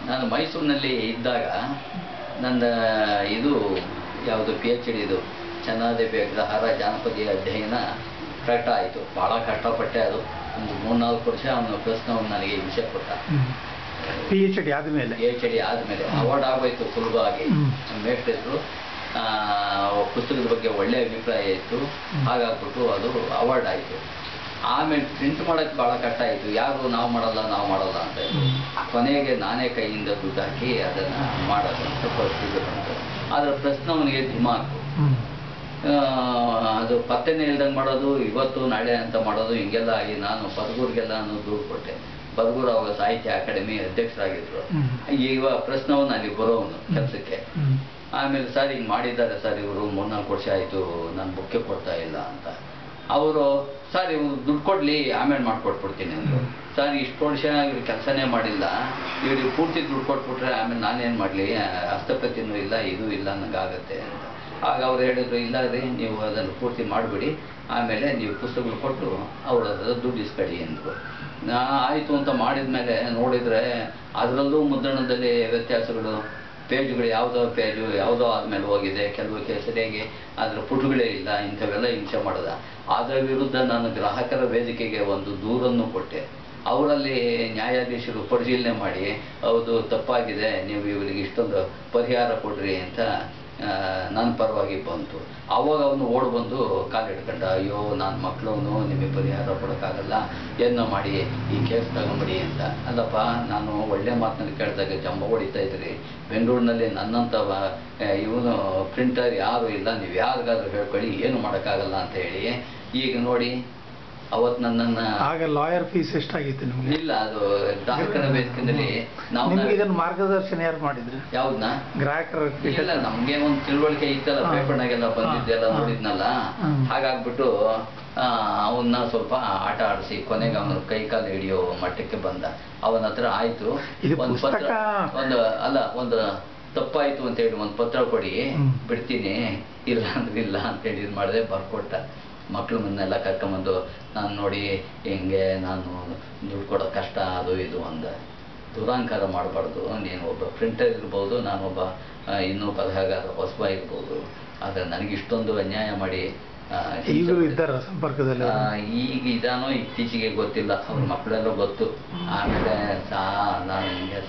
ನಾನು ಮೈಸೂರಿನಲ್ಲಿ ಇದ್ದಾಗ ನನ್ನ ಇದು ಯಾವುದು PhD ಇದು ಚನ್ನಾದೇವಿ ಅಗ್ರಹಾರ ಜಾನಪದೀಯ ಅಧ್ಯಯನ ಕರೆಕ್ಟ್ ಆಯಿತು. ಭಾಳ ಕಷ್ಟಪಟ್ಟೆ. ಅದು ಒಂದು 3-4 ವರ್ಷ ಅವನು ಪ್ರಶ್ನವನ್ನು ನನಗೆ ವಿಷಯ ಕೊಟ್ಟ. PhD ಆದಮೇಲೆ ಅವಾರ್ಡ್ ಆಗೋಯ್ತು ಸುಲಭವಾಗಿ. ಮೇಷ್ಟ್ರು ಪುಸ್ತಕದ ಬಗ್ಗೆ ಒಳ್ಳೆ ಅಭಿಪ್ರಾಯ ಇತ್ತು. ಹಾಗಾಗ್ಬಿಟ್ಟು ಅದು ಅವಾರ್ಡ್ ಆಯಿತು. ಆಮೇಲೆ ಪ್ರಿಂಟ್ ಮಾಡೋಕ್ಕೆ ಭಾಳ ಕಷ್ಟ ಆಯಿತು. ಯಾರು ನಾವು ಮಾಡಲ್ಲ ಅಂತ ಇದ್ರು. ಕೊನೆಗೆ ನಾನೇ ಕೈಯಿಂದ ದುಡ್ಡು ಹಾಕಿ ಅದನ್ನು ಮಾಡೋದು ಅಂತ ಪರಿಸ್ಥಿತಿ ಬಂತು. ಆದರೆ ಪ್ರಶ್ನೆ ಅವನಿಗೆ ಧಿಮಾಕು. ಅದು ಪತ್ತೆನೇ ಇಲ್ದಂಗೆ ಮಾಡೋದು, ಇವತ್ತು ನಾಳೆ ಅಂತ ಮಾಡೋದು, ಹಿಂಗೆಲ್ಲ ಆಗಿ ನಾನು ಬರಗೂರಿಗೆಲ್ಲ ದುಡ್ಡು ಕೊಟ್ಟೆ. ಬರಗೂರು ಅವಾಗ ಸಾಹಿತ್ಯ ಅಕಾಡೆಮಿ ಅಧ್ಯಕ್ಷರಾಗಿದ್ರು. ಈಗ ಪ್ರಶ್ನವನ್ನು ಅಲ್ಲಿ ಬರೋವನು ಕೆಲಸಕ್ಕೆ. ಆಮೇಲೆ ಸರ್ ಹಿಂಗೆ ಮಾಡಿದ್ದಾರೆ ಸರ್ ಇವರು 3-4 ವರ್ಷ ಆಯಿತು ನಾನು ಬುಕ್ಕೆ ಕೊಡ್ತಾ ಇಲ್ಲ ಅಂತ. ಅವರು ಸರ್ ಇವ್ರು ದುಡ್ಡು ಕೊಡಲಿ ಆಮೇಲೆ ಮಾಡಿಕೊಟ್ಬಿಡ್ತೀನಿ ಅಂದರು. ಸರ್ ಇಷ್ಟು ವರ್ಷ ಇವ್ರು ಕೆಲಸನೇ ಮಾಡಿಲ್ಲ, ಇವ್ರಿಗೆ ಪೂರ್ತಿ ದುಡ್ಡು ಕೊಟ್ಬಿಟ್ರೆ ಆಮೇಲೆ ನಾನೇನು ಮಾಡಲಿ, ಹಸ್ತಪ್ರತಿನೂ ಇಲ್ಲ, ಇದು ಇಲ್ಲ ಅನ್ನಂಗಾಗತ್ತೆ ಅಂತ. ಆಗ ಅವ್ರು ಹೇಳಿದ್ರು, ಇಲ್ಲ ರೀ ನೀವು ಅದನ್ನು ಪೂರ್ತಿ ಮಾಡಿಬಿಡಿ, ಆಮೇಲೆ ನೀವು ಪುಸ್ತಕಗಳು ಕೊಟ್ಟು ಅವ್ರ ದುಡ್ಡು ಇಸ್ಕೊಳ್ಳಿ ಅಂದರು. ಆಯಿತು ಅಂತ ಮಾಡಿದ ಮೇಲೆ ನೋಡಿದರೆ ಅದರಲ್ಲೂ ಮುದ್ರಣದಲ್ಲಿ ವ್ಯತ್ಯಾಸಗಳು, ಪೇಜ್ಗಳು ಯಾವುದೋ ಪೇಜು ಯಾವುದೋ ಆದಮೇಲೆ ಹೋಗಿದೆ, ಕೆಲವಕ್ಕೆ ಸರಿಯಾಗಿ ಅದರ ಪುಟಗಳೇ ಇಲ್ಲ, ಇಂಥವೆಲ್ಲ ಹಿಂಸೆ ಮಾಡೋದ. ಅದರ ವಿರುದ್ಧ ನಾನು ಗ್ರಾಹಕರ ವೇದಿಕೆಗೆ ಒಂದು ದೂರನ್ನು ಕೊಟ್ಟೆ. ಅವರಲ್ಲಿ ನ್ಯಾಯಾಧೀಶರು ಪರಿಶೀಲನೆ ಮಾಡಿ ಹೌದು ತಪ್ಪಾಗಿದೆ, ನೀವು ಇವರಿಗೆ ಇಷ್ಟೊಂದು ಪರಿಹಾರ ಕೊಡ್ರಿ ಅಂತ ನನ್ನ ಪರವಾಗಿ ಬಂತು. ಆವಾಗ ಅವನು ಓಡಿ ಬಂದು ಕಾಲಿಡ್ಕೊಂಡ, ಅಯ್ಯೋ ನಾನು ಮಕ್ಕಳವನು, ನಿಮಗೆ ಪರಿಹಾರ ಕೊಡೋಕ್ಕಾಗಲ್ಲ, ಏನೋ ಮಾಡಿ ಈ ಕೇಸ್ ತಗೊಂಬಿಡಿ ಅಂತ. ಅಲ್ಲಪ್ಪ, ನಾನು ಒಳ್ಳೆ ಮಾತನ್ನು ಕೇಳಿದಾಗ ಜಂಬ ಹೊಡಿತಾ ಇದ್ರಿ. ಬೆಂಗಳೂರಿನಲ್ಲಿ ನನ್ನಂಥ ಇವನು ಪ್ರಿಂಟರ್ ಯಾರು ಇಲ್ಲ, ನೀವು ಯಾರಿಗಾದ್ರೂ ಹೇಳ್ಕೊಳ್ಳಿ, ಏನು ಮಾಡೋಕ್ಕಾಗಲ್ಲ ಅಂತ ಹೇಳಿ. ಈಗ ನೋಡಿ ಅವತ್ತು ನನ್ನನ್ನು ಆಗ ಲಾಯರ್ ಫೀಸ್ ಎಷ್ಟಾಗಿತ್ತು ನಿಮಗೆ? ಇಲ್ಲ, ಅದು ಗ್ರಾಹಕರ ವೇದಿಕೆಯಲ್ಲಿ ನಾವು ಇದನ್ನು ಮಾರ್ಗದರ್ಶನ ಯಾರು ಮಾಡಿದ್ರು? ಯಾವ್ದನ್ನ? ಗ್ರಾಹಕರ. ಇಲ್ಲ, ನಮ್ಗೆ ಒಂದು ತಿಳುವಳಿಕೆ ಇತ್ತಲ್ಲ, ಪೇಪರ್ನಾಗೆಲ್ಲ ಬಂದಿದ್ದೆಲ್ಲ ನೋಡಿದ್ನಲ್ಲ. ಹಾಗಾಗ್ಬಿಟ್ಟು ಅವನ್ನ ಸ್ವಲ್ಪ ಆಟ ಆಡಿಸಿ ಕೊನೆಗೆ ಅವನು ಕೈ ಕಾಲು ಹಿಡಿಯೋ ಮಟ್ಟಕ್ಕೆ ಬಂದ. ಅವನ ಹತ್ರ ಆಯ್ತು ಒಂದು ಪತ್ರ, ಒಂದು ತಪ್ಪಾಯ್ತು ಅಂತ ಹೇಳಿ ಒಂದು ಪತ್ರ ಕೊಡಿ, ಬಿಡ್ತೀನಿ, ಇಲ್ಲ ಅಂದ್ರೆ ಇಲ್ಲ ಅಂತೇಳಿ ಇದು ಮಾಡಿದೆ. ಬರ್ಕೊಟ್ಟ. ಮಕ್ಕಳು ಮುನ್ನೆಲ್ಲ ಕರ್ಕೊಂಬಂದು ನಾನು ನೋಡಿ ಹಿಂಗೆ ನಾನು ದುಡ್ಡು ಕೊಡೋದು ಕಷ್ಟ, ಅದು ಇದು ಅಂದ. ದುರಾಂಕಾರ ಮಾಡಬಾರ್ದು. ನೀನು ಒಬ್ಬ ಪ್ರಿಂಟರ್ ಇರ್ಬೋದು, ನಾನೊಬ್ಬ ಇನ್ನೂ ಬರಹಗಾರ ಹೊಸಬ ಇರ್ಬೋದು, ಆದರೆ ನನಗೆ ಇಷ್ಟೊಂದು ಅನ್ಯಾಯ ಮಾಡಿ ಈಗಲೂ ಇದ್ದಾರ ಸಂಪರ್ಕದಲ್ಲಿ? ಈಗ ಇದಾನೋ ಇತ್ತೀಚೆಗೆ ಗೊತ್ತಿಲ್ಲ, ಅವ್ರ ಮಕ್ಕಳೆಲ್ಲ ಗೊತ್ತು. ಆಮೇಲೆ ನಾನು ಹಿಂಗೆ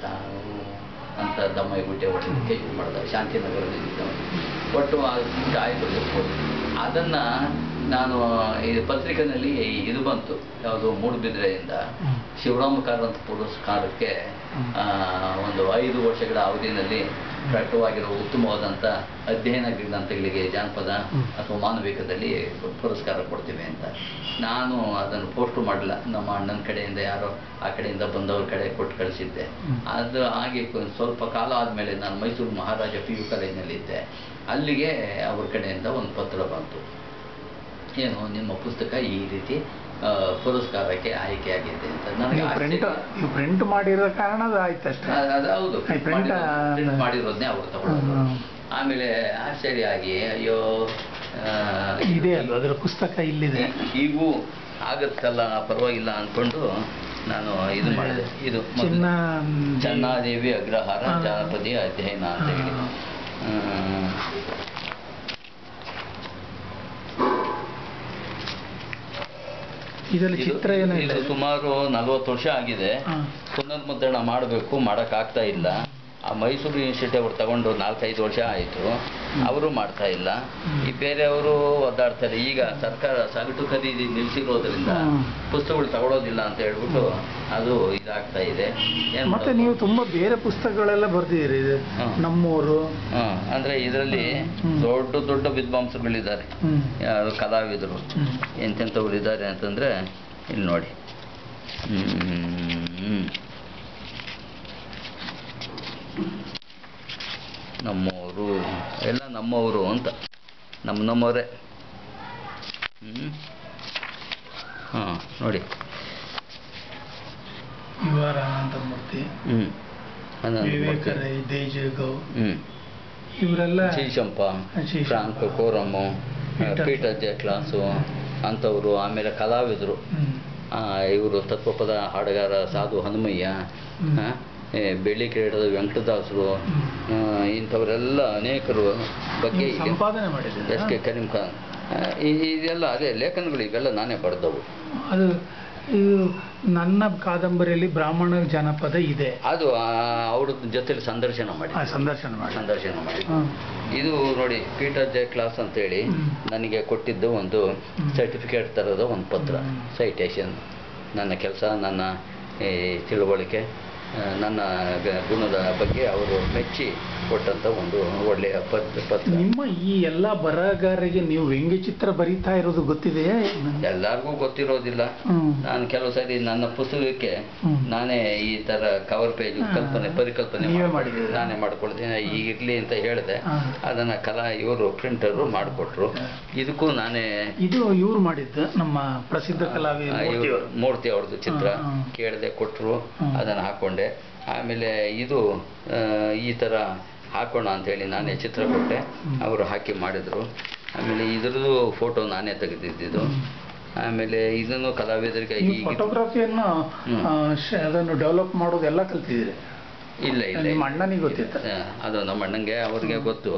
ಅಂತ ದಮ್ಮೈ ಗುಡ್ಡೆ ಹೊಟ್ಟಕ್ಕೆ ಇದು ಮಾಡಿದೆ. ಶಾಂತಿನಗರದಲ್ಲಿ ಒಟ್ಟು ಆಯ್ತು. ಅದನ್ನು ನಾನು ಈ ಪತ್ರಿಕೆಯಲ್ಲಿ ಇದು ಬಂತು, ಯಾವುದು ಮೂಡುಬಿದ್ರೆಯಿಂದ ಶಿವರಾಮ ಕಾರಂತ ಪುರಸ್ಕಾರಕ್ಕೆ ಒಂದು 5 ವರ್ಷಗಳ ಅವಧಿಯಲ್ಲಿ ಪ್ರಕಟವಾಗಿರೋ ಉತ್ತಮವಾದಂಥ ಅಧ್ಯಯನ ಗ್ರಂಥಗಳಿಗೆ ಜಾನಪದ ಅಥವಾ ಮಾನವಿಕದಲ್ಲಿ ಪುರಸ್ಕಾರ ಕೊಡ್ತೀವಿ ಅಂತ. ನಾನು ಅದನ್ನು ಪೋಸ್ಟು ಮಾಡಲಿಲ್ಲ. ನಮ್ಮ ಅಣ್ಣನ ಕಡೆಯಿಂದ ಯಾರೋ ಆ ಕಡೆಯಿಂದ ಬಂದವ್ರ ಕಡೆ ಕೊಟ್ಟು ಕಳಿಸಿದ್ದೆ. ಅದು ಹಾಗೆ ಸ್ವಲ್ಪ ಕಾಲ ಆದಮೇಲೆ ನಾನು ಮೈಸೂರು ಮಹಾರಾಜ PU ಕಾಲೇಜಿನಲ್ಲಿದ್ದೆ. ಅಲ್ಲಿಗೆ ಅವ್ರ ಕಡೆಯಿಂದ ಒಂದು ಪತ್ರ ಬಂತು, ಏನು ನಿಮ್ಮ ಪುಸ್ತಕ ಈ ರೀತಿ ಪುರಸ್ಕಾರಕ್ಕೆ ಆಯ್ಕೆಯಾಗಿದೆ ಅಂತ. ನನಗೆ ಪ್ರಿಂಟ್ ಮಾಡಿರೋ ಕಾರಣ ಅದು ಆಯ್ತು ಅಷ್ಟೇ. ಅದು ಹೌದು, ಪ್ರಿಂಟ್ ಮಾಡಿರೋದನ್ನೇ ಅವ್ರು ತಗೊಳ್ಳೋದು. ಆಮೇಲೆ ಆಶ್ಚರ್ಯ ಆಗಿ ಅಯ್ಯೋ ಇದೆ ಅಲ್ವ ಅದರ ಪುಸ್ತಕ ಇಲ್ಲಿದೆ, ಹೀಗೂ ಆಗತ್ತಲ್ಲ ಪರವಾಗಿಲ್ಲ ಅಂದ್ಕೊಂಡು ನಾನು ಇದು ಮಾಡಿದೆ. ಇದು ಚನ್ನಾದೇವಿ ಅಗ್ರಹಾರ ಜಾನಪದೀಯ ಅಧ್ಯಯನ ಅಂತ ಹೇಳಿ. ಇದರಲ್ಲಿ ಚಿತ್ರ ಏನಿಲ್ಲ. ಸುಮಾರು 40 ವರ್ಷ ಆಗಿದೆ. ಪುನರ್ಮುದ್ರಣ ಮಾಡಬೇಕು, ಮಾಡೋಕ್ಕಾಗ್ತಾ ಇಲ್ಲ. ಆ ಮೈಸೂರು ಯೂನಿವರ್ಸಿಟಿ ಅವ್ರು ತಗೊಂಡು 4-5 ವರ್ಷ ಆಯಿತು, ಅವರು ಮಾಡ್ತಾ ಇಲ್ಲ. ಈ ಬೇರೆಯವರು ಒದ್ದಾಡ್ತಾರೆ. ಈಗ ಸರ್ಕಾರ ಸಗಟು ಖರೀದಿ ನಿಲ್ಲಿಸಿರೋದ್ರಿಂದ ಪುಸ್ತಕಗಳು ತಗೊಳ್ಳೋದಿಲ್ಲ ಅಂತ ಹೇಳ್ಬಿಟ್ಟು ಅದು ಇದಾಗ್ತಾ ಇದೆ. ಮತ್ತೆ ನೀವು ತುಂಬಾ ಬೇರೆ ಪುಸ್ತಕಗಳೆಲ್ಲ ಬರ್ದಿದ್ದೀರಿ, ನಮ್ಮೂರು. ಅಂದ್ರೆ ಇದರಲ್ಲಿ ದೊಡ್ಡ ದೊಡ್ಡ ವಿದ್ವಾಂಸಗಳಿದ್ದಾರೆ, ಯಾರು ಕಲಾವಿದರು, ಎಂತೆಂಥವ್ರು ಇದ್ದಾರೆ ಅಂತಂದ್ರೆ ಇಲ್ಲಿ ನೋಡಿ. ನಮ್ಮವರು ಎಲ್ಲ ನಮ್ಮವರು ಅಂತ, ನಮ್ಮವರೇ. ಹಾಂ ನೋಡಿ, ಅನಂತಮೂರ್ತಿ, ದೇಜಗೌ, ಇವರೆಲ್ಲ, ಶ್ರೀಶಂಪ, ಫ್ರಾಂಕ್ ಕೋರಮ್ಮು, ಪೀಟರ್ ಜೆ ಕ್ಲಾಸು ಅಂಥವ್ರು. ಆಮೇಲೆ ಕಲಾವಿದರು ಇವರು ತತ್ವಪದ ಹಾಡುಗಾರ ಸಾಧು ಹನುಮಯ್ಯ, ಬೆಳ್ಳಿ ಕ್ರೀಡದ ವೆಂಕಟದಾಸರು, ಇಂಥವರೆಲ್ಲ ಅನೇಕರು ಬಗ್ಗೆ ಸಂಪಾದನೆ ಮಾಡಿದ್ದಾರೆ. ಎಸ್ ಕೆ ಕರೀಂ ಖಾನ್, ಇದೆಲ್ಲ ಅದೇ ಲೇಖನಗಳು ಇವೆಲ್ಲ ನಾನೇ ಬರೆದವು. ಅದು ಇದು ನನ್ನ ಕಾದಂಬರಿಯಲ್ಲಿ ಬ್ರಾಹ್ಮಣ ಜನಪದ ಇದೆ, ಅದು ಅವ್ರ ಜೊತೆಲಿ ಸಂದರ್ಶನ ಮಾಡಿ ಇದು ನೋಡಿ ಪೀಟರ್ ಜೆ ಕ್ಲಾಸ್ ಅಂತೇಳಿ ನನಗೆ ಕೊಟ್ಟಿದ್ದು ಒಂದು ಸರ್ಟಿಫಿಕೇಟ್ ಥರದ ಒಂದು ಪತ್ರ, ಸೈಟೇಷನ್, ನನ್ನ ಕೆಲಸ, ನನ್ನ ತಿಳುವಳಿಕೆ, ನನ್ನ ಗುಣದ ಬಗ್ಗೆ ಅವರು ಮೆಚ್ಚಿ ಕೊಟ್ಟಂತ ಒಂದು ಒಳ್ಳೆಯ ಪತ್ರ. ನಿಮ್ಮ ಈ ಎಲ್ಲ ಬರಹಗಾರರಿಗೆ ನೀವು ವ್ಯಂಗ್ಯಚಿತ್ರ ಬರೀತಾ ಇರೋದು ಗೊತ್ತಿದೆಯೇ? ಎಲ್ಲರಿಗೂ ಗೊತ್ತಿರೋದಿಲ್ಲ. ನಾನು ಕೆಲವು ಸಾರಿ ನನ್ನ ಪುಸ್ತಕಕ್ಕೆ ನಾನೇ ಈ ತರ ಕವರ್ ಪೇಜ್ ಪರಿಕಲ್ಪನೆ ನಾನೇ ಮಾಡ್ಕೊಳ್ತೀನಿ, ಈಗಿರ್ಲಿ ಅಂತ ಹೇಳಿದೆ. ಅದನ್ನ ಇವರು ಪ್ರಿಂಟರು ಮಾಡಿಕೊಟ್ರು. ಇದಕ್ಕೂ ನಾನೇ ಇದು ಇವ್ರು ಮಾಡಿದ್ದು ನಮ್ಮ ಪ್ರಸಿದ್ಧ ಕಲಾವಿದ ಮೂರ್ತಿ ಅವ್ರದ್ದು ಚಿತ್ರ ಕೇಳಿದೆ, ಕೊಟ್ಟರು, ಅದನ್ನು ಹಾಕೊಂಡೆ. ಆಮೇಲೆ ಇದು ಈ ಥರ ಹಾಕೋಣ ಅಂಥೇಳಿ ನಾನೇ ಚಿತ್ರ ಕೊಟ್ಟೆ, ಅವರು ಹಾಕಿ ಮಾಡಿದರು. ಆಮೇಲೆ ಇದ್ರದ್ದು ಫೋಟೋ ನಾನೇ ತೆಗೆದಿದ್ದು. ಆಮೇಲೆ ಇದನ್ನು ಕಲಾವಿದರಿಗೆ ಫೋಟೋಗ್ರಫಿಯನ್ನು ಅದನ್ನು ಡೆವಲಪ್ ಮಾಡೋದೆಲ್ಲ ಕಲ್ತಿದ್ದೀರಿ? ಇಲ್ಲ ಇಲ್ಲ, ನಿಮ್ಮ ಅಣ್ಣನಿಗೆ ಗೊತ್ತಿತ್ತು ಅದು, ನಮ್ಮ ಅಣ್ಣಂಗೆ ಅವ್ರಿಗೆ ಗೊತ್ತು.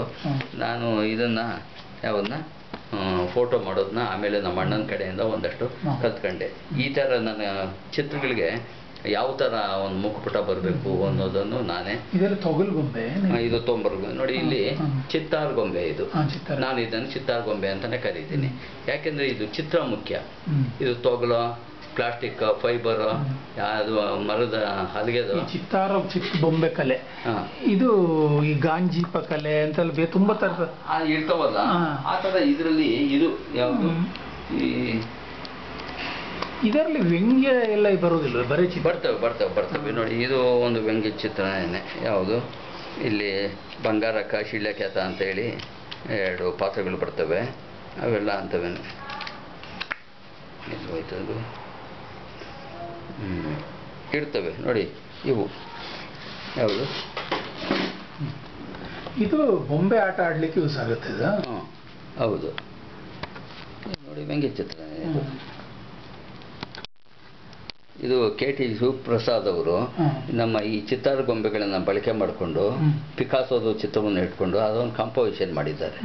ನಾನು ಇದನ್ನು ಯಾವನ್ನ ಫೋಟೋ ಮಾಡೋದನ್ನ ಆಮೇಲೆ ನಮ್ಮ ಅಣ್ಣನ ಕಡೆಯಿಂದ ಒಂದಷ್ಟು ಕಲ್ತ್ಕೊಂಡೆ. ಈ ಥರ ನನ್ನ ಚಿತ್ರಗಳಿಗೆ ಯಾವ ಥರ ಒಂದು ಮುಖಪುಟ ಬರಬೇಕು ಅನ್ನೋದನ್ನು ನಾನೇ. ತೊಗಲ್ಗೊಂಬೆ, ಇದು ತೊಂಬರ್ಗೊಂಬೆ ನೋಡಿ, ಇಲ್ಲಿ ಚಿತ್ತಾರ್ ಗೊಂಬೆ, ಇದು ನಾನು ಇದನ್ನು ಚಿತ್ತಾರ್ ಗೊಂಬೆ ಅಂತಾನೆ ಕರೀತೀನಿ. ಯಾಕೆಂದ್ರೆ ಇದು ಚಿತ್ರ ಮುಖ್ಯ. ಇದು ತೊಗಲು, ಪ್ಲಾಸ್ಟಿಕ್, ಫೈಬರ್, ಅದು ಮರದ ಹಲಗೆದು ಚಿತ್ತಾರ ಬೊಂಬೆ ಕಲೆ. ಇದು ಈ ಗಾಂಜೀಪ ಕಲೆ ಅಂತೆಲ್ಲ ತುಂಬಾ ತರ ಇರ್ತಾವಲ್ಲ, ಆ ಥರ ಇದರಲ್ಲಿ ಇದು ಯಾವುದು ಇದರಲ್ಲಿ ವ್ಯಂಗ್ಯ ಎಲ್ಲ ಬರೋದಿಲ್ಲ, ಬರೀ ಬರ್ತವೆ ನೋಡಿ. ಇದು ಒಂದು ವ್ಯಂಗ್ಯ ಚಿತ್ರನೇ. ಯಾವುದು ಇಲ್ಲಿ ಬಂಗಾರಕ್ಕ ಶಿಳ್ಯಖ್ಯಾತ ಅಂತೇಳಿ 2 ಪಾತ್ರಗಳು ಬರ್ತವೆ, ಅವೆಲ್ಲ ಅಂಥವೇನು ಹೋಯ್ತದು ಇರ್ತವೆ ನೋಡಿ. ಇವು ಯಾವುದು, ಇದು ಬೊಂಬೆ ಆಟ ಆಡ್ಲಿಕ್ಕೆ ಯೂಸ್ ಆಗುತ್ತೆ. ಹೌದು ನೋಡಿ, ವ್ಯಂಗ್ಯ ಚಿತ್ರ. ಇದು KT ಶಿವಪ್ರಸಾದ್ ಅವರು ನಮ್ಮ ಈ ಚಿತ್ತಾರ ಗೊಂಬೆಗಳನ್ನು ಬಳಕೆ ಮಾಡಿಕೊಂಡು ಪಿಕಾಸೋದು ಚಿತ್ರವನ್ನು ಇಟ್ಕೊಂಡು ಅದೊಂದು ಕಂಪೋಸಿಷನ್ ಮಾಡಿದ್ದಾರೆ,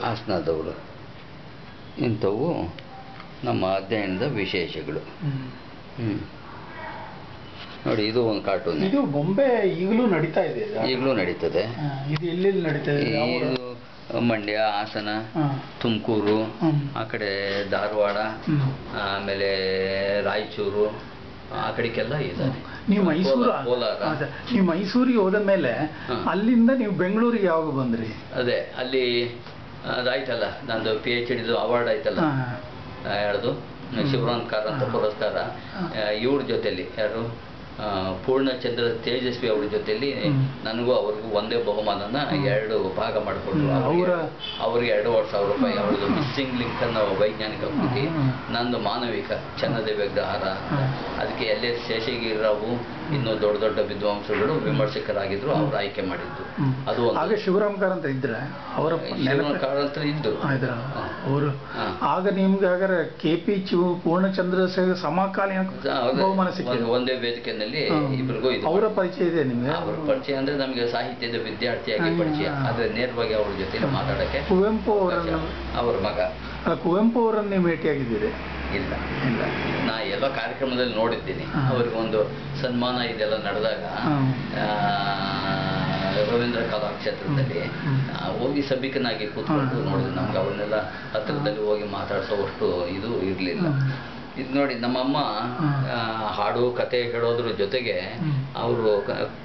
ಹಾಸನದವರು. ಇಂಥವು ನಮ್ಮ ಅಧ್ಯಯನದ ವಿಶೇಷಗಳು. ನೋಡಿ, ಇದು ಒಂದು ಕಾರ್ಟೂನ್. ಇದು ಬೊಂಬೆ ಈಗಲೂ ನಡೀತಾ ಇದೆ? ಈಗಲೂ ನಡೀತದೆ. ಇದು ಎಲ್ಲೆಲ್ಲಿ ನಡೀತಾ ಇದೆ? ಇದು ಮಂಡ್ಯ, ಹಾಸನ, ತುಮಕೂರು, ಆ ಕಡೆ ಧಾರವಾಡ, ಆಮೇಲೆ ರಾಯಚೂರು, ಆ ಕಡೆಗೆಲ್ಲ ಇದ್ದಾರೆ. ನೀವು ಮೈಸೂರಿಗೆ ಹೋದ ಮೇಲೆ ಅಲ್ಲಿಂದ ನೀವು ಬೆಂಗಳೂರಿಗೆ ಯಾವಾಗ ಬಂದ್ರಿ? ಅದೇ ಅಲ್ಲಿ ಅದಾಯ್ತಲ್ಲ, ನಂದು PhD ಅವಾರ್ಡ್ ಆಯ್ತಲ್ಲ, ಯಾರ್ದು ಶಿವರಾಮ್ ಕಾರಂತ ಪುರಸ್ಕಾರ. ಇವ್ರ ಜೊತೆಲಿ ಯಾರು ಪೂರ್ಣಚಂದ್ರ ತೇಜಸ್ವಿ ಅವ್ರ ಜೊತೆಲಿ ನನಗೂ ಅವ್ರಿಗೂ ಒಂದೇ ಬಹುಮಾನನ 2 ಭಾಗ ಮಾಡಿಕೊಟ್ರು. ಅವ್ರಿಗೆ 2,500,000 ರೂಪಾಯಿ. ಅವ್ರದ್ದು ಮಿಸ್ಸಿಂಗ್ ಲಿಂಕ್ ಅನ್ನೋ ವೈಜ್ಞಾನಿಕ ಕೃತಿ, ನಂದು ಮಾನವಿಕ ಚನ್ನದೇವ ವಿಗ್ರಹಾರ. ಅದಕ್ಕೆ LS ಶೇಷಗಿರಿರಾವು ಇನ್ನೂ ದೊಡ್ಡ ದೊಡ್ಡ ವಿದ್ವಾಂಸಗಳು ವಿಮರ್ಶಕರಾಗಿದ್ರು, ಅವ್ರು ಆಯ್ಕೆ ಮಾಡಿದ್ದು. ಅದು ಆಗ ಶಿವರಾಮ್ ಕಾರಂತ ಇದ್ರೆ ಅವರ ಕಾರಂತ ಇದ್ರು ಅವರು. ಆಗ ನಿಮ್ಗೆ ಹಾಗಾದ್ರೆ KP ಪೂರ್ಣಚಂದ್ರ ಸಮಕಾಲೀನ ಬಹುಮಾನ ಸಿಕ್ಕಿದೆ ಒಂದೇ ವೇದಿಕೆ. ಇಬ್ಬರಿಗೂ ಅವರ ಪರಿಚಯ ಇದೆ ನಿಮಗೆ? ಅವರ ಪರಿಚಯ ಅಂದ್ರೆ ನಮಗೆ ಸಾಹಿತ್ಯದ ವಿದ್ಯಾರ್ಥಿಯಾಗಿ ಪರಿಚಯ, ಆದ್ರೆ ನೇರವಾಗಿ ಅವ್ರ ಜೊತೆ ಮಾತಾಡಕ್ಕೆ. ಕುವೆಂಪು ಅವರನ್ನು, ಅವ್ರ ಮಗ ಕುವೆಂಪು ಅವರನ್ನು ನೀವು ಭೇಟಿಯಾಗಿದ್ದೀರಿ? ಇಲ್ಲ, ನಾ ಎಲ್ಲ ಕಾರ್ಯಕ್ರಮದಲ್ಲಿ ನೋಡಿದ್ದೀನಿ. ಅವ್ರಿಗೆ ಒಂದು ಸನ್ಮಾನ ಇದೆಲ್ಲ ನಡೆದಾಗ ರವೀಂದ್ರ ಕಲಾಕ್ಷೇತ್ರದಲ್ಲಿ ಹೋಗಿ ಸಭಿಕನಾಗಿ ಕೂತ್ಕೊಂಡು ನೋಡಿದ್ವಿ. ನಮ್ಗೆ ಅವನ್ನೆಲ್ಲ ಹತ್ತಿರದಲ್ಲಿ ಹೋಗಿ ಮಾತಾಡ್ಸೋವಷ್ಟು ಇದು ಇರಲಿಲ್ಲ. ಇದು ನೋಡಿ, ನಮ್ಮಮ್ಮ ಹಾಡು ಕತೆ ಹೇಳೋದ್ರ ಜೊತೆಗೆ ಅವರು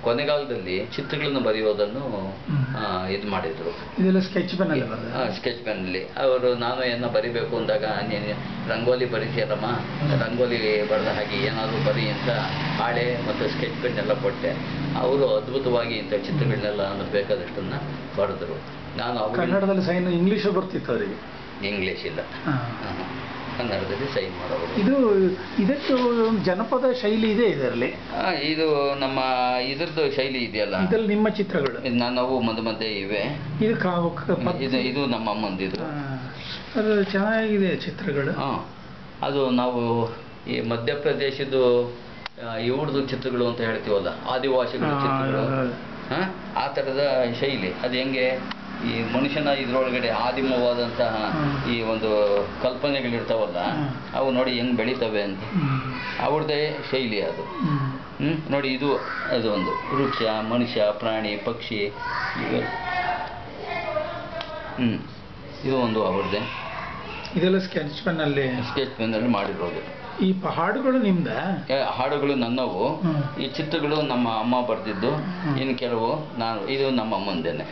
ಕೊನೆಗಾಲದಲ್ಲಿ ಚಿತ್ರಗಳನ್ನು ಬರೆಯೋದನ್ನು ಇದು ಮಾಡಿದ್ರು. ಸ್ಕೆಚ್ ಪೆನ್ನಲ್ಲಿ ಅವರು ನಾನು ಬರಿಬೇಕು ಅಂದಾಗ ನೀನು ರಂಗೋಲಿ ಬರೀತೀರಮ್ಮ, ರಂಗೋಲಿ ಬರೆದ ಹಾಗೆ ಏನಾದರೂ ಬರಿ ಅಂತ ಹಾಳೆ ಮತ್ತು ಸ್ಕೆಚ್ ಪೆನ್ ಎಲ್ಲ ಕೊಟ್ಟೆ. ಅವರು ಅದ್ಭುತವಾಗಿ ಇಂಥ ಚಿತ್ರಗಳನ್ನೆಲ್ಲ ಬೇಕಾದಷ್ಟನ್ನ ಬರೆದ್ರು. ನಾನು ಕನ್ನಡದಲ್ಲಿ ಸೈನ್, ಇಂಗ್ಲೀಷು ಬರ್ತಿತ್ತು ಅವರಿಗೆ? ಇಂಗ್ಲೀಷ್ ಇಲ್ಲ, ಕನ್ನಡದಲ್ಲಿ ಸೈನ್ ಮಾಡೋದು. ಇದಕ್ಕೆ ಜನಪದ ಶೈಲಿ ಇದೆ ಇದರಲ್ಲಿ? ಇದು ನಮ್ಮ ಇದ್ರದ್ದು ಶೈಲಿ ಇದೆಯಲ್ಲ, ಇದರಲ್ಲಿ ನಿಮ್ಮ ಚಿತ್ರಗಳು ನಾವು ಮಧ್ಯೆ ಇವೆ. ಇದು ಇದು ನಮ್ಮ ಅಮ್ಮಂದಿದು. ಅದು ಚೆನ್ನಾಗಿದೆ ಚಿತ್ರಗಳು. ಅದು ನಾವು ಈ ಮಧ್ಯಪ್ರದೇಶದ್ದು ಇವ್ರದ್ದು ಚಿತ್ರಗಳು ಅಂತ ಹೇಳ್ತೀವಲ್ಲ, ಆದಿವಾಸಿಗಳ ಚಿತ್ರಗಳು, ಆ ಥರದ ಶೈಲಿ. ಅದು ಹೆಂಗೆ ಈ ಮನುಷ್ಯನ ಇದ್ರೊಳಗಡೆ ಆದಿಮವಾದಂತಹ ಈ ಒಂದು ಕಲ್ಪನೆಗಳಿರ್ತಾವಲ್ಲ, ಅವು ನೋಡಿ ಹೆಂಗೆ ಬೆಳೀತವೆ ಅಂತ, ಅವ್ರದ್ದೇ ಶೈಲಿ ಅದು. ನೋಡಿ, ಅದು ಒಂದು ವೃಕ್ಷ, ಮನುಷ್ಯ, ಪ್ರಾಣಿ, ಪಕ್ಷಿ, ಇದು ಒಂದು ಅವ್ರದ್ದೇ. ಇದೆಲ್ಲ ಸ್ಕೆಚ್ ಪೆನ್ನಲ್ಲಿ ಮಾಡಿರೋದು. ಈ ಹಾಡುಗಳು ನಿಮ್ದ? ಹಾಡುಗಳು ನನ್ನವು, ಈ ಚಿತ್ರಗಳು ನಮ್ಮ ಅಮ್ಮ ಬರೆದಿದ್ದು, ಇನ್ನು ಕೆಲವು ಇದು ನಮ್ಮ ಅಮ್ಮಂದೇನೆ.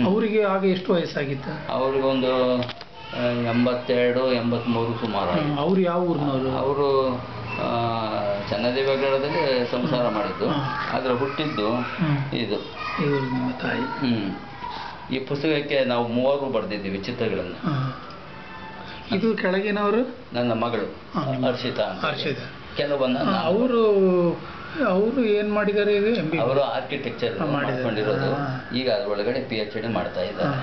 ಅವರಿಗೆ ಆಗ ಎಷ್ಟು ವಯಸ್ಸಾಗಿತ್ತು? ಅವ್ರಿಗೊಂದು 82, 83 ಸುಮಾರು. ಅವ್ರು ಯಾವ ಊರಿನವರು? ಅವರು ಚನ್ನದೇವಗಢದಲ್ಲಿ ಸಂಸಾರ ಮಾಡಿದ್ದು, ಆದರೆ ಹುಟ್ಟಿದ್ದು ಇದು ತಾಯಿ. ಈ ಪುಸ್ತಕಕ್ಕೆ ನಾವು 3 ಬರೆದಿದ್ದೀವಿ ಚಿತ್ರಗಳನ್ನು. ಇದು ಕೆಳಗಿನವರು ನನ್ನ ಮಗಳು ಹರ್ಷಿತಾ. ಕೆಲವನ್ನ ಅವರು ಏನ್ ಮಾಡಿದ್ದಾರೆ? ಅವರು ಆರ್ಕಿಟೆಕ್ಚರ್ ಮಾಡ್ಕೊಂಡಿರೋದು, ಈಗ ಅದರೊಳಗಡೆ PhD ಮಾಡ್ತಾ ಇದ್ದಾರೆ.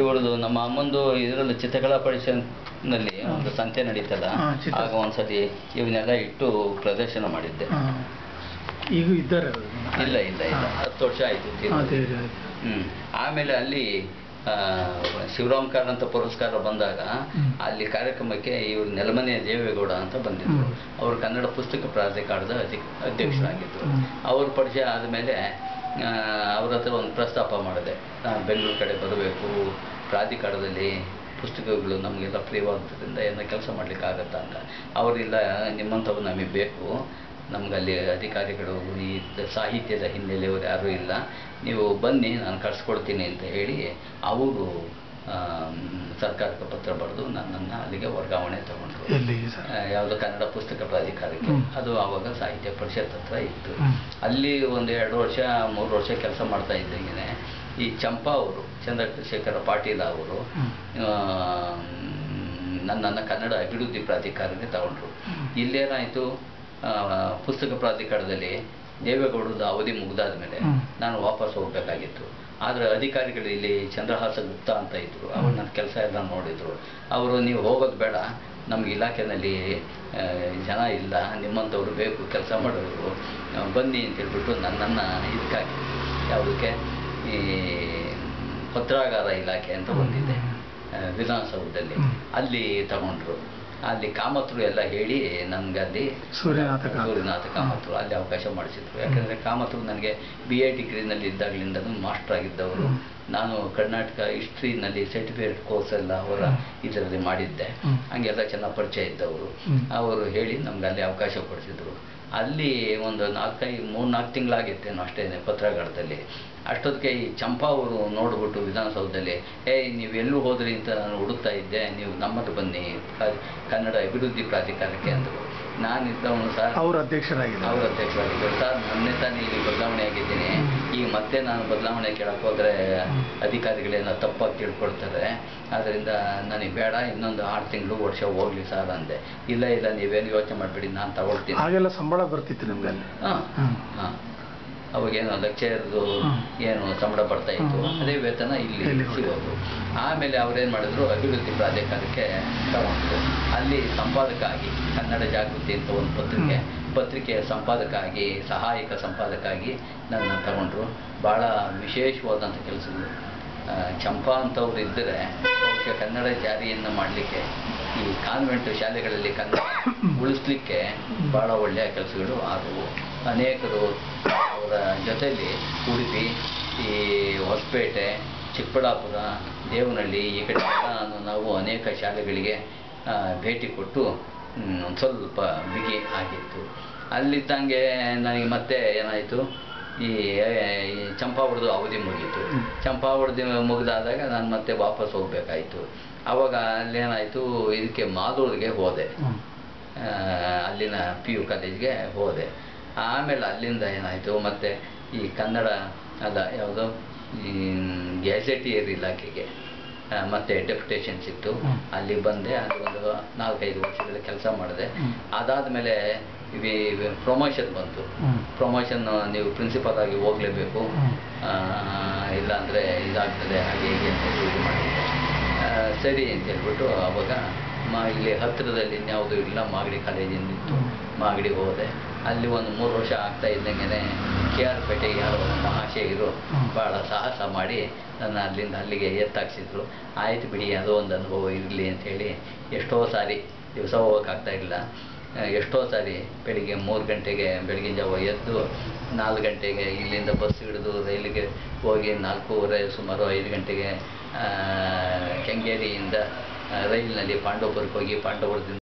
ಇವರದು ನಮ್ಮ ಅಮ್ಮಂದು ಇದರಲ್ಲಿ ಚಿತ್ರಕಲಾ ಪರಿಷತ್ನಲ್ಲಿ ಒಂದು ಸಂತೆ ನಡೀತಲ್ಲ, ಆಗ ಒಂದ್ಸತಿ ಇವನ್ನೆಲ್ಲ ಇಟ್ಟು ಪ್ರದರ್ಶನ ಮಾಡಿದ್ದೆ. ಈಗ ಇದ್ದಾರೆ? ಇಲ್ಲ 10 ವರ್ಷ ಆಯ್ತು. ಆಮೇಲೆ ಅಲ್ಲಿ ಶಿವರಾಮ್ ಕಾರಂತ ಪುರಸ್ಕಾರ ಬಂದಾಗ ಅಲ್ಲಿ ಕಾರ್ಯಕ್ರಮಕ್ಕೆ ಇವರು ನೆಲಮನೆ ದೇವೇಗೌಡ ಅಂತ ಬಂದಿದ್ರು. ಅವರು ಕನ್ನಡ ಪುಸ್ತಕ ಪ್ರಾಧಿಕಾರದ ಅಧ್ಯಕ್ಷರಾಗಿದ್ದರು. ಅವ್ರ ಪರಿಚಯ ಆದಮೇಲೆ ಅವ್ರ ಹತ್ರ ಒಂದು ಪ್ರಸ್ತಾಪ ಮಾಡಿದೆ, ನಾನು ಬೆಂಗಳೂರು ಕಡೆ ಬರಬೇಕು, ಪ್ರಾಧಿಕಾರದಲ್ಲಿ ಪುಸ್ತಕಗಳು ನಮಗೆಲ್ಲ ಪ್ರಿಯವಾದ್ದರಿಂದ ಏನೋ ಕೆಲಸ ಮಾಡಲಿಕ್ಕಾಗತ್ತಾ ಅಂತ. ಅವರಿಲ್ಲ, ನಿಮ್ಮಂಥವು ನಮಗೆ ಬೇಕು, ನಮಗಲ್ಲಿ ಅಧಿಕಾರಿಗಳು ಈ ಸಾಹಿತ್ಯದ ಹಿನ್ನೆಲೆಯವರು ಯಾರೂ ಇಲ್ಲ, ನೀವು ಬನ್ನಿ, ನಾನು ಕಳಿಸ್ಕೊಡ್ತೀನಿ ಅಂತ ಹೇಳಿ ಅವರು ಸರ್ಕಾರಕ್ಕೆ ಪತ್ರ ಬರೆದು ನನ್ನನ್ನು ಅಲ್ಲಿಗೆ ವರ್ಗಾವಣೆ ತಗೊಂಡ್ರು. ಯಾವುದೋ ಕನ್ನಡ ಪುಸ್ತಕ ಪ್ರಾಧಿಕಾರಕ್ಕೆ. ಅದು ಆವಾಗ ಸಾಹಿತ್ಯ ಪರಿಷತ್ ಹತ್ರ ಇತ್ತು. ಅಲ್ಲಿ ಒಂದು 2 ವರ್ಷ 3 ವರ್ಷ ಕೆಲಸ ಮಾಡ್ತಾ ಇದ್ದಂಗೆ ಈ ಚಂಪಾ ಅವರು, ಚಂದ್ರಶೇಖರ ಪಾಟೀಲ ಅವರು ನನ್ನನ್ನು ಕನ್ನಡ ಅಭಿವೃದ್ಧಿ ಪ್ರಾಧಿಕಾರಕ್ಕೆ ತಗೊಂಡ್ರು. ಇಲ್ಲೇನಾಯಿತು, ಪುಸ್ತಕ ಪ್ರಾಧಿಕಾರದಲ್ಲಿ ದೇವೇಗೌಡದ ಅವಧಿ ಮುಗಿದಾದ ಮೇಲೆ ನಾನು ವಾಪಸ್ ಹೋಗಬೇಕಾಗಿತ್ತು. ಆದರೆ ಅಧಿಕಾರಿಗಳು ಇಲ್ಲಿ ಚಂದ್ರಹಾಸ ಗುಪ್ತಾ ಅಂತ ಇದ್ದರು, ಅವರು ನನ್ನ ಕೆಲಸ ಎಲ್ಲ ನೋಡಿದರು. ಅವರು, ನೀವು ಹೋಗೋದು ಬೇಡ, ನಮ್ಗೆ ಇಲಾಖೆಯಲ್ಲಿ ಜನ ಇಲ್ಲ, ನಿಮ್ಮಂಥವ್ರು ಬೇಕು ಕೆಲಸ ಮಾಡೋರು, ಬನ್ನಿ ಅಂತ ಹೇಳ್ಬಿಟ್ಟು ನನ್ನನ್ನು ಇದಕ್ಕಾಗಿ, ಯಾವುದಕ್ಕೆ, ಈ ಪತ್ರಾಗಾರ ಇಲಾಖೆ ಅಂತ ಬಂದಿದ್ದೆ ವಿಧಾನಸೌಧದಲ್ಲಿ, ಅಲ್ಲಿ ತಗೊಂಡ್ರು. ಅಲ್ಲಿ ಕಾಮತ್ರು ಎಲ್ಲ ಹೇಳಿ ನನಗೆ ಅಲ್ಲಿ ಸೂರ್ಯನಾಥ ಕಾಮತ್ರು ಅಲ್ಲಿ ಅವಕಾಶ ಮಾಡಿಸಿದ್ರು. ಯಾಕಂದರೆ ಕಾಮತ್ರು ನನಗೆ BA ಡಿಗ್ರಿನಲ್ಲಿ ಇದ್ದಾಗಲಿಂದಲೂ ಮಾಸ್ಟರ್ ಆಗಿದ್ದವರು. ನಾನು ಕರ್ನಾಟಕ ಹಿಸ್ಟ್ರಿನಲ್ಲಿ ಸರ್ಟಿಫಿಕೇಟ್ ಕೋರ್ಸ್ ಎಲ್ಲ ಅವರ ಇದರಲ್ಲಿ ಮಾಡಿದ್ದೆ, ಹಂಗೆಲ್ಲ ಚೆನ್ನಾಗಿ ಪರಿಚಯ ಇದ್ದವರು. ಅವರು ಹೇಳಿ ನಮ್ಗೆ ಅಲ್ಲಿ ಅವಕಾಶ ಕೊಡಿಸಿದ್ರು. ಅಲ್ಲಿ ಒಂದು 3-4 ತಿಂಗಳಾಗಿತ್ತೇನೋ ಅಷ್ಟೇ ಪತ್ರಗಾರದಲ್ಲಿ. ಅಷ್ಟೊತ್ತಿಗೆ ಈ ಚಂಪಾ ಅವರು ನೋಡ್ಬಿಟ್ಟು ವಿಧಾನಸೌಧದಲ್ಲಿ, ನೀವೆಲ್ಲೂ ಹೋದ್ರಿ ಅಂತ ನಾನು ಹುಡುಕ್ತಾ ಇದ್ದೆ, ನೀವು ನಮ್ಮದು ಬನ್ನಿ ಕನ್ನಡ ಅಭಿವೃದ್ಧಿ ಪ್ರಾಧಿಕಾರಕ್ಕೆ ಅಂದರು. ನಾನಿದ್ದವನು ಸರ್, ಅವರು ಅಧ್ಯಕ್ಷರಾಗಿದ್ದರು. ಸರ್, ನನ್ನೇ ತಾನೇ ಇಲ್ಲಿ ಬದಲಾವಣೆ ಆಗಿದ್ದೀನಿ, ಈಗ ಮತ್ತೆ ನಾನು ಬದಲಾವಣೆ ಕೇಳಕ್ಕೆ ಹೋದರೆ ಅಧಿಕಾರಿಗಳೇನೋ ತಪ್ಪಾಗಿ ತಿಳ್ಕೊಳ್ತಾರೆ, ಆದ್ದರಿಂದ ನನಗೆ ಬೇಡ, ಇನ್ನೊಂದು 6 ತಿಂಗಳು ವರ್ಷ ಹೋಗ್ಲಿ ಸರ್ ಅಂದೆ. ಇಲ್ಲ ನೀವೇನು ಯೋಚನೆ ಮಾಡಬೇಡಿ, ನಾನು ತಗೊಳ್ತೀನಿ. ಹಾಗೆಲ್ಲ ಸಂಬಳ ಬರ್ತಿತ್ತು ನಿಮ್ಗೆ ಅಲ್ಲಿ? ಹಾಂ, ಅವಾಗೇನು ಲೆಕ್ಚರ್ದು ಏನು ಸಂಬಳ ಬರ್ತಾ ಇತ್ತು, ಅದೇ ವೇತನ ಇಲ್ಲಿ ಸಿಗೋದು. ಆಮೇಲೆ ಅವರೇನು ಮಾಡಿದ್ರು, ಅಭಿವೃದ್ಧಿ ಪ್ರಾಧಿಕಾರಕ್ಕೆ ತಗೊಂಡ್ರು. ಅಲ್ಲಿ ಸಂಪಾದಕ ಆಗಿ, ಕನ್ನಡ ಜಾಗೃತಿ ಅಂತ ಒಂದು ಪತ್ರಿಕೆಯ ಸಂಪಾದಕ ಆಗಿ, ಸಹಾಯಕ ಸಂಪಾದಕ ಆಗಿ ನನ್ನ ತಗೊಂಡ್ರು. ಭಾಳ ವಿಶೇಷವಾದಂಥ ಕೆಲಸಗಳು. ಚಂಪಾ ಅಂತವ್ರು ಇದ್ದರೆ ಬಹುಶಃ ಕನ್ನಡ ಜಾರಿಯನ್ನು ಮಾಡಲಿಕ್ಕೆ, ಈ ಕಾನ್ವೆಂಟ್ ಶಾಲೆಗಳಲ್ಲಿ ಕನ್ನಡ ಉಳಿಸ್ಲಿಕ್ಕೆ ಭಾಳ ಒಳ್ಳೆಯ ಕೆಲಸಗಳು ಆದವು. ಅನೇಕರು ಅವರ ಜೊತೆಯಲ್ಲಿ ಉಡುಪಿ, ಈ ಹೊಸಪೇಟೆ, ಚಿಕ್ಕಬಳ್ಳಾಪುರ, ದೇವನಹಳ್ಳಿ ಈ ಕಡೆ ನಾವು ಅನೇಕ ಶಾಲೆಗಳಿಗೆ ಭೇಟಿ ಕೊಟ್ಟು ಒಂದು ಸ್ವಲ್ಪ ಬಿಗಿ ಆಗಿತ್ತು. ಅಲ್ಲಿದ್ದಂಗೆ ನನಗೆ ಮತ್ತೆ ಏನಾಯಿತು, ಈ ಚಂಪಾವರದು ಅವಧಿ ಮುಗೀತು. ಚಂಪಾವರದಿ ಮುಗಿದಾದಾಗ ನಾನು ಮತ್ತೆ ವಾಪಸ್ ಹೋಗಬೇಕಾಯಿತು. ಆವಾಗ ಅಲ್ಲೇನಾಯಿತು, ಇದಕ್ಕೆ ಮಾದೂರಿಗೆ ಹೋದೆ, ಅಲ್ಲಿನ PU ಕಾಲೇಜ್ಗೆ ಹೋದೆ. ಆಮೇಲೆ ಅಲ್ಲಿಂದ ಏನಾಯಿತು, ಮತ್ತು ಈ ಕನ್ನಡ ಅಲ್ಲ ಯಾವುದೋ ಈ ಗ್ಯಾಜೆಟಿಯರ್ ಇಲಾಖೆಗೆ ಮತ್ತೆ ಡೆಪ್ಯುಟೇಷನ್ ಸಿಕ್ತು. ಅಲ್ಲಿ ಬಂದೆ, ಅಲ್ಲಿ ಒಂದು 4-5 ವರ್ಷಗಳ ಕೆಲಸ ಮಾಡಿದೆ. ಅದಾದಮೇಲೆ ಪ್ರಮೋಷನ್ ಬಂತು. ಪ್ರಮೋಷನ್ ನೀವು ಪ್ರಿನ್ಸಿಪಾಲ್ ಆಗಿ ಹೋಗಲೇಬೇಕು, ಇಲ್ಲಾಂದರೆ ಇದಾಗ್ತದೆ, ಹಾಗೆ ಹೀಗೆ ಅಂತ ಶುರು ಮಾಡಿದ್ದೆ. ಸರಿ ಅಂತ ಹೇಳ್ಬಿಟ್ಟು ಅವಾಗ ಇಲ್ಲಿ ಹತ್ತಿರದಲ್ಲಿ ಇನ್ಯಾವುದೂ ಇಲ್ಲ, ಮಾಗಡಿ ಕಾಲೇಜಿಂದ ಇತ್ತು. ಮಾಗಡಿಗೆ ಹೋದೆ. ಅಲ್ಲಿ ಒಂದು 3 ವರ್ಷ ಆಗ್ತಾ ಇದ್ದಂಗೆ KR ಪೇಟೆಗೆ ಯಾರೋ ಮಹಾಶಯರು ಭಾಳ ಸಾಹಸ ಮಾಡಿ ನನ್ನ ಅಲ್ಲಿಗೆ ಎತ್ತಾಕ್ಸಿದ್ರು. ಆಯ್ತು ಬಿಡಿ, ಅದೋ ಒಂದು ಅನುಭವ ಇರಲಿ ಅಂಥೇಳಿ ಎಷ್ಟೋ ಸಾರಿ ದಿವಸ ಹೋಗೋಕ್ಕಾಗ್ತಾ ಇಲ್ಲ. ಎಷ್ಟೋ ಸಾರಿ ಬೆಳಿಗ್ಗೆ 3 ಗಂಟೆಗೆ ಬೆಳಗಿನ ಜಾವ ಎದ್ದು 4 ಗಂಟೆಗೆ ಇಲ್ಲಿಂದ ಬಸ್ ಹಿಡಿದು ರೈಲಿಗೆ ಹೋಗಿ 4:15 ಸುಮಾರು 5 ಗಂಟೆಗೆ ಕೆಂಗೇರಿಯಿಂದ ರೈಲಿನಲ್ಲಿ ಪಾಂಡವಪುರಕ್ಕೆ ಹೋಗಿ ಪಾಂಡವಪುರದಿಂದ